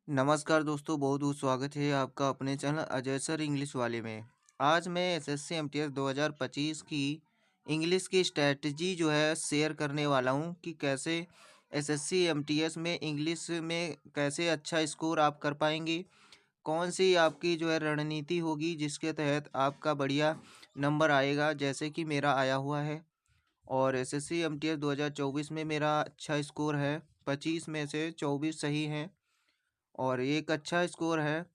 नमस्कार दोस्तों, बहुत-बहुत स्वागत है आपका अपने चैनल अजय सर इंग्लिश वाले में। आज मैं एसएससी एमटीएस 2025 की इंग्लिश की स्ट्रैटेजी जो है शेयर करने वाला हूँ कि कैसे एसएससी एमटीएस में इंग्लिश में कैसे अच्छा स्कोर आप कर पाएँगे। कौन-सी आपकी जो है रणनीति होगी जिसके तहत आपका बढ़िया नंबर आएगा, जैसे कि मेरा आया हुआ है। और एसएससी एमटीएस 2024 में मेरा अच्छा स्कोर है, 25 में से 24 सही हैं। और एक अच्छा स्कोर है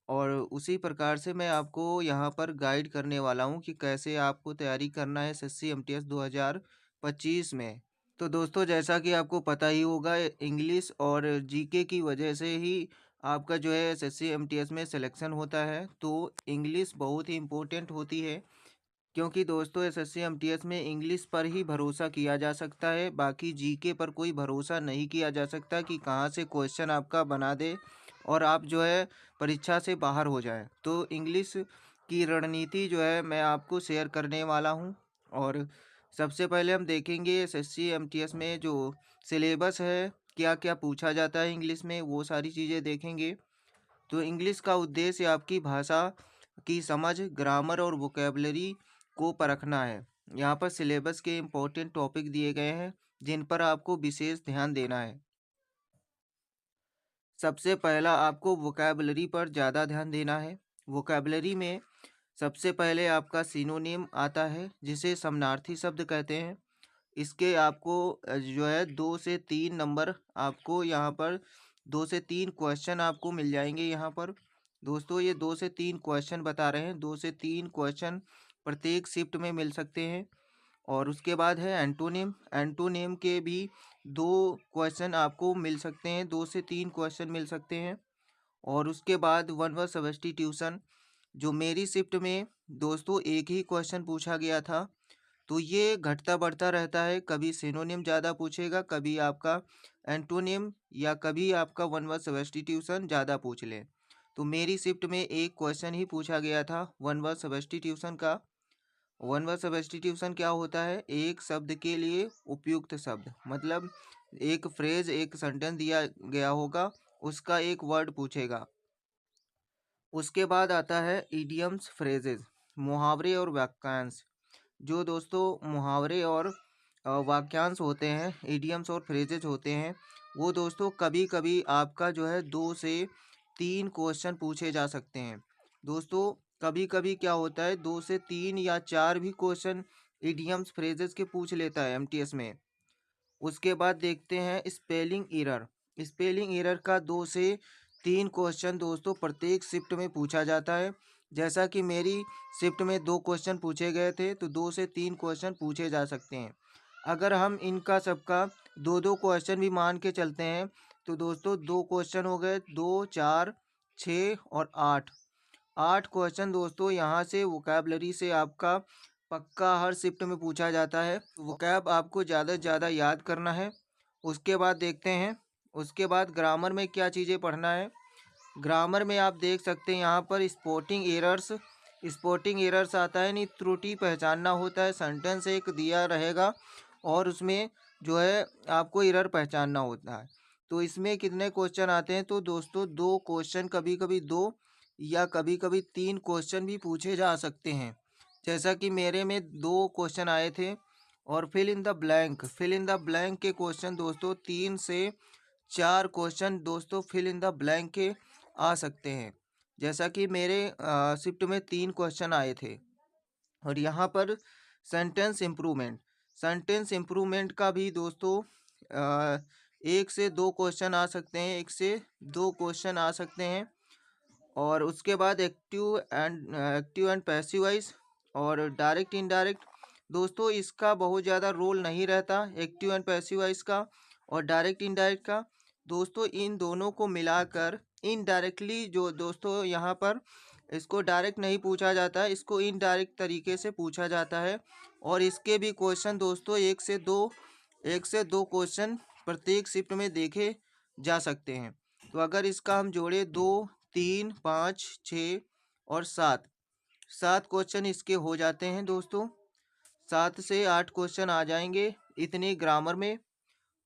और उसी प्रकार से मैं आपको यहाँ पर गाइड करने वाला हूँ कि कैसे आपको तैयारी करना है एसएससी एमटीएस 2025 में। तो दोस्तों, जैसा कि आपको पता ही होगा, इंग्लिश और जीके की वजह से ही आपका जो है एसएससी एमटीएस में सिलेक्शन होता है। तो इंग्लिश बहुत ही इम्पोर्टेंट होती है, क्योंकि दोस्तों एसएससी एमटीएस में इंग्लिश पर ही भरोसा किया जा सकता है, बाकी जीके पर कोई भरोसा नहीं किया जा सकता कि कहाँ से क्वेश्चन आपका बना दे और आप जो है परीक्षा से बाहर हो जाएं। तो इंग्लिश की रणनीति जो है मैं आपको शेयर करने वाला हूं। और सबसे पहले हम देखेंगे एसएससी एमटीएस में जो सिलेबस है, क्या क्या पूछा जाता है इंग्लिश में, वो सारी चीज़ें देखेंगे। तो इंग्लिश का उद्देश्य आपकी भाषा की समझ, ग्रामर और वोकेबलरी को परखना है। यहाँ पर सिलेबस के इम्पोर्टेंट टॉपिक दिए गए हैं जिन पर आपको विशेष ध्यान देना है। सबसे पहला आपको वोकैबुलरी पर ज़्यादा ध्यान देना है। वोकैबुलरी में सबसे पहले आपका सिनोनिम आता है, जिसे समानार्थी शब्द कहते हैं। इसके आपको जो है 2 से 3 नंबर आपको यहाँ पर 2 से 3 क्वेश्चन आपको मिल जाएंगे यहाँ पर। दोस्तों, ये 2 से 3 क्वेश्चन बता रहे हैं, 2 से 3 क्वेश्चन प्रत्येक शिफ्ट में मिल सकते हैं। और उसके बाद है एंटोनिम। एंटोनिम के भी 2 क्वेश्चन आपको मिल सकते हैं, 2 से 3 क्वेश्चन मिल सकते हैं। और उसके बाद वन वर्ड सब्स्टिट्यूशन, जो मेरी शिफ्ट में दोस्तों एक ही क्वेश्चन पूछा गया था। तो ये घटता बढ़ता रहता है, कभी सिनोनिम ज़्यादा पूछेगा, कभी आपका एंटोनिम, या कभी आपका वन वर्ड सब्स्टिट्यूशन ज़्यादा पूछ ले। तो मेरी शिफ्ट में एक क्वेश्चन ही पूछा गया था वन वर्ड सब्स्टिट्यूशन का। वन वर्ड सब्स्टिट्यूशन क्या होता है? एक शब्द के लिए उपयुक्त शब्द, मतलब एक फ्रेज, एक सेंटेंस दिया गया होगा, उसका एक वर्ड पूछेगा। उसके बाद आता है इडियम्स फ्रेजेस, मुहावरे और वाक्यांश। जो दोस्तों मुहावरे और वाक्यांश होते हैं, इडियम्स और फ्रेजेज होते हैं, वो दोस्तों कभी कभी आपका जो है 2 से 3 क्वेश्चन पूछे जा सकते हैं। दोस्तों, कभी कभी क्या होता है, 2 से 3 या 4 भी क्वेश्चन इडियम्स फ्रेजेस के पूछ लेता है एमटीएस में। उसके बाद देखते हैं स्पेलिंग एरर। स्पेलिंग एरर का 2 से 3 क्वेश्चन दोस्तों प्रत्येक शिफ्ट में पूछा जाता है। जैसा कि मेरी शिफ्ट में 2 क्वेश्चन पूछे गए थे, तो 2 से 3 क्वेश्चन पूछे जा सकते हैं। अगर हम इनका सबका 2-2 क्वेश्चन भी मान के चलते हैं, तो दोस्तों 2 क्वेश्चन हो गए, 2, 4, 6 और 8। 8 क्वेश्चन दोस्तों यहाँ से वोकैबलरी से आपका पक्का हर शिफ्ट में पूछा जाता है। वोकैब आपको ज़्यादा से ज़्यादा याद करना है। उसके बाद देखते हैं, उसके बाद ग्रामर में क्या चीज़ें पढ़ना है। ग्रामर में आप देख सकते हैं यहाँ पर स्पोर्टिंग एरर्स। स्पोर्टिंग एरर्स आता है, नहीं त्रुटि पहचानना होता है। सेंटेंस एक दिया रहेगा और उसमें जो है आपको एरर पहचानना होता है। तो इसमें कितने क्वेश्चन आते हैं? तो दोस्तों 2 क्वेश्चन, कभी कभी 2 या कभी कभी 3 क्वेश्चन भी पूछे जा सकते हैं। जैसा कि मेरे में 2 क्वेश्चन आए थे। और fill in the blank, fill in the blank के क्वेश्चन दोस्तों 3 से 4 क्वेश्चन दोस्तों फिल इन द ब्लैंक के आ सकते हैं। जैसा कि मेरे शिफ्ट में 3 क्वेश्चन आए थे। और यहाँ पर सेंटेंस इम्प्रूवमेंट, सेंटेंस इम्प्रूवमेंट का भी दोस्तों 1 से 2 क्वेश्चन आ सकते हैं, 1 से 2 क्वेश्चन आ सकते हैं। और उसके बाद एक्टिव एंड पैसिव वॉइस और डायरेक्ट इनडायरेक्ट। दोस्तों इसका बहुत ज़्यादा रोल नहीं रहता, एक्टिव एंड पैसिव वॉइस का और डायरेक्ट इनडायरेक्ट का। दोस्तों इन दोनों को मिलाकर इनडायरेक्टली, जो दोस्तों यहाँ पर इसको डायरेक्ट नहीं पूछा जाता है, इसको इनडायरेक्ट तरीके से पूछा जाता है। और इसके भी क्वेश्चन दोस्तों 1 से 2 क्वेश्चन प्रत्येक शिफ्ट में देखे जा सकते हैं। तो अगर इसका हम जोड़े 2, 3, 5, 6 और 7, 7 क्वेश्चन इसके हो जाते हैं दोस्तों। 7 से 8 क्वेश्चन आ जाएंगे इतनी ग्रामर में।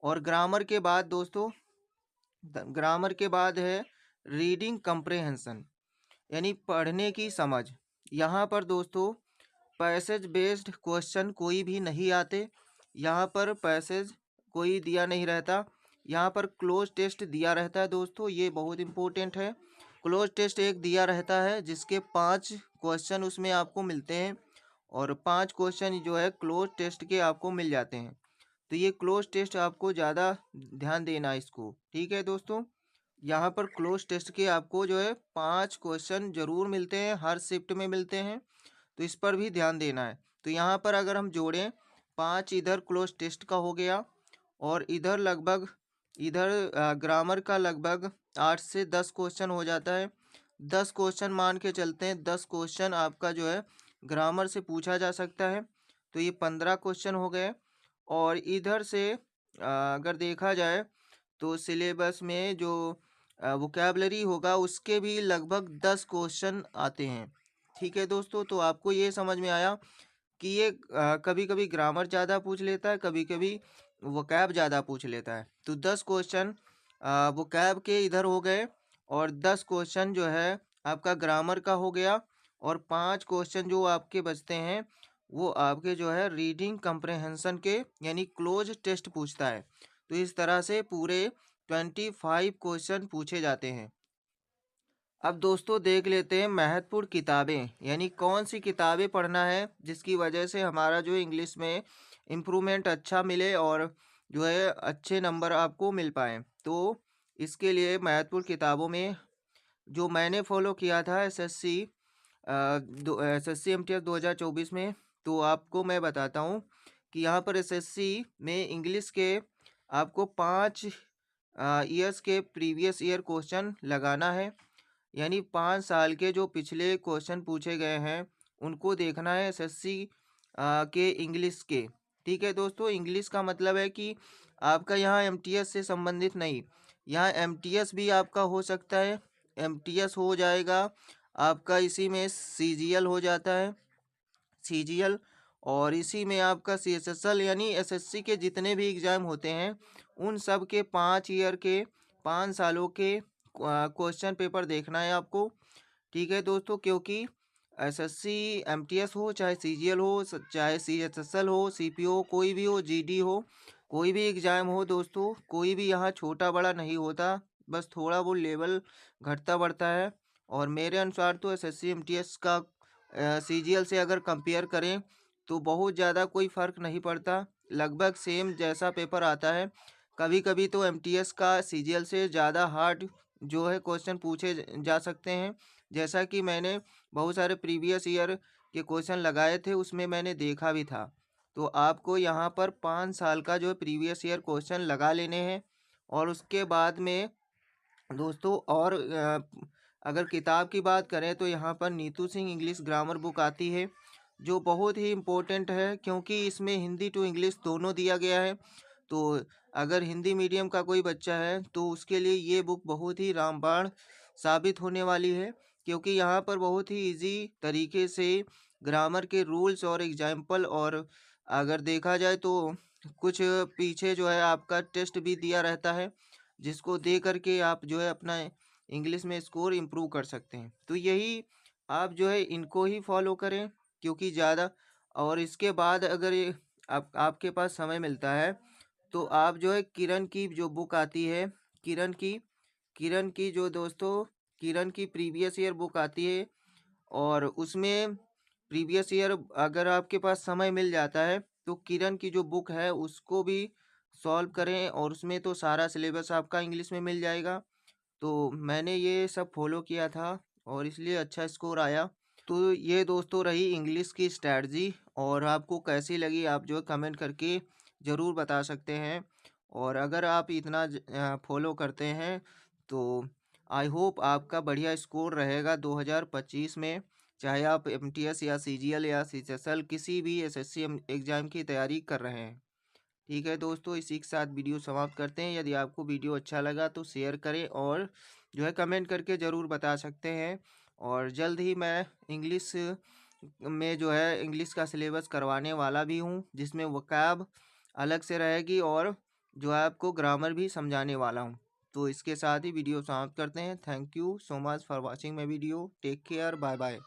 और ग्रामर के बाद दोस्तों, ग्रामर के बाद है रीडिंग कंप्रेहेंशन यानी पढ़ने की समझ। यहाँ पर दोस्तों पैसेज बेस्ड क्वेश्चन कोई भी नहीं आते। यहाँ पर पैसेज कोई दिया नहीं रहता। यहाँ पर क्लोज टेस्ट दिया रहता है दोस्तों, ये बहुत इम्पोर्टेंट है। क्लोज टेस्ट एक दिया रहता है जिसके 5 क्वेश्चन उसमें आपको मिलते हैं और 5 क्वेश्चन जो है क्लोज टेस्ट के आपको मिल जाते हैं। तो ये क्लोज टेस्ट आपको ज़्यादा ध्यान देना है इसको, ठीक है दोस्तों। यहाँ पर क्लोज टेस्ट के आपको जो है 5 क्वेश्चन जरूर मिलते हैं, हर शिफ्ट में मिलते हैं, तो इस पर भी ध्यान देना है। तो यहाँ पर अगर हम जोड़ें 5 इधर क्लोज टेस्ट का हो गया और इधर लगभग इधर ग्रामर का लगभग 8 से 10 क्वेश्चन हो जाता है। 10 क्वेश्चन मान के चलते हैं, 10 क्वेश्चन आपका जो है ग्रामर से पूछा जा सकता है, तो ये 15 क्वेश्चन हो गए। और इधर से अगर देखा जाए तो सिलेबस में जो वोकैबलरी होगा उसके भी लगभग 10 क्वेश्चन आते हैं, ठीक है दोस्तों। तो आपको ये समझ में आया कि ये कभी कभी ग्रामर ज़्यादा पूछ लेता है, कभी कभी वोकैब ज़्यादा पूछ लेता है। तो 10 क्वेश्चन वोकैब के इधर हो गए और 10 क्वेश्चन जो है आपका ग्रामर का हो गया और 5 क्वेश्चन जो आपके बचते हैं वो आपके जो है रीडिंग कंप्रेहेंशन के यानी क्लोज टेस्ट पूछता है। तो इस तरह से पूरे 25 क्वेश्चन पूछे जाते हैं। अब दोस्तों देख लेते हैं महत्वपूर्ण किताबें, यानी कौन सी किताबें पढ़ना है जिसकी वजह से हमारा जो इंग्लिश में इम्प्रूवमेंट अच्छा मिले और जो है अच्छे नंबर आपको मिल पाए। तो इसके लिए महत्वपूर्ण किताबों में जो मैंने फॉलो किया था एसएससी एसएससी एमटीएस 2024 में, तो आपको मैं बताता हूँ कि यहाँ पर एसएससी में इंग्लिश के आपको 5 ईयर्स के प्रीवियस ईयर क्वेश्चन लगाना है, यानी 5 साल के जो पिछले क्वेश्चन पूछे गए हैं उनको देखना है एसएससी के इंग्लिश के, ठीक है दोस्तों। इंग्लिश का मतलब है कि आपका यहाँ एमटीएस से संबंधित नहीं, यहाँ एमटीएस भी आपका हो सकता है, एमटीएस हो जाएगा आपका, इसी में सीजीएल हो जाता है, सीजीएल, और इसी में आपका सीएसएसएल, यानी एसएससी के जितने भी एग्ज़ाम होते हैं उन सब के 5 ईयर के 5 सालों के क्वेश्चन पेपर देखना है आपको, ठीक है दोस्तों। क्योंकि एसएससी एमटीएस हो चाहे सीजीएल हो चाहे सीएसएसएल हो सीपीओ कोई भी हो जीडी हो, कोई भी एग्ज़ाम हो दोस्तों, कोई भी यहाँ छोटा बड़ा नहीं होता, बस थोड़ा वो लेवल घटता बढ़ता है। और मेरे अनुसार तो एसएससी एमटीएस का सीजीएल से अगर कंपेयर करें तो बहुत ज़्यादा कोई फ़र्क नहीं पड़ता, लगभग सेम जैसा पेपर आता है। कभी कभी तो एमटीएस का सीजीएल से ज़्यादा हार्ड जो है क्वेश्चन पूछे जा सकते हैं, जैसा कि मैंने बहुत सारे प्रीवियस ईयर के क्वेश्चन लगाए थे उसमें मैंने देखा भी था। तो आपको यहाँ पर 5 साल का जो है प्रीवियस ईयर क्वेश्चन लगा लेने हैं। और उसके बाद में दोस्तों और अगर किताब की बात करें तो यहाँ पर Neetu Singh English grammar book आती है जो बहुत ही इम्पोर्टेंट है, क्योंकि इसमें हिंदी टू इंग्लिश दोनों दिया गया है। तो अगर हिंदी मीडियम का कोई बच्चा है तो उसके लिए ये बुक बहुत ही रामबाण साबित होने वाली है, क्योंकि यहाँ पर बहुत ही इजी तरीके से ग्रामर के रूल्स और एग्जाम्पल, और अगर देखा जाए तो कुछ पीछे जो है आपका टेस्ट भी दिया रहता है जिसको दे करके आप जो है अपना इंग्लिश में स्कोर इम्प्रूव कर सकते हैं। तो यही आप जो है इनको ही फॉलो करें, क्योंकि ज़्यादा, और इसके बाद अगर ये आपके पास समय मिलता है तो आप जो है किरण की जो बुक आती है, किरण की किरण की जो दोस्तों किरण की प्रीवियस ईयर बुक आती है, और उसमें प्रीवियस ईयर अगर आपके पास समय मिल जाता है तो किरण की जो बुक है उसको भी सॉल्व करें, और उसमें तो सारा सिलेबस आपका इंग्लिश में मिल जाएगा। तो मैंने ये सब फॉलो किया था और इसलिए अच्छा स्कोर आया। तो ये दोस्तों रही इंग्लिश की स्ट्रैटेजी, और आपको कैसी लगी आप जो है कमेंट करके ज़रूर बता सकते हैं। और अगर आप इतना फॉलो करते हैं तो आई होप आपका बढ़िया स्कोर रहेगा 2025 में, चाहे आप एमटीएस या सीजीएल या सीएसएल किसी भी एसएससी एग्ज़ाम की तैयारी कर रहे हैं। ठीक है दोस्तों, इसी के साथ वीडियो समाप्त करते हैं। यदि आपको वीडियो अच्छा लगा तो शेयर करें और जो है कमेंट करके ज़रूर बता सकते हैं। और जल्द ही मैं इंग्लिश में जो है इंग्लिश का सिलेबस करवाने वाला भी हूँ, जिसमें वोकैब अलग से रहेगी और जो है आपको ग्रामर भी समझाने वाला हूँ। तो इसके साथ ही वीडियो समाप्त करते हैं। Thank you so much for watching my video. Take care, bye bye.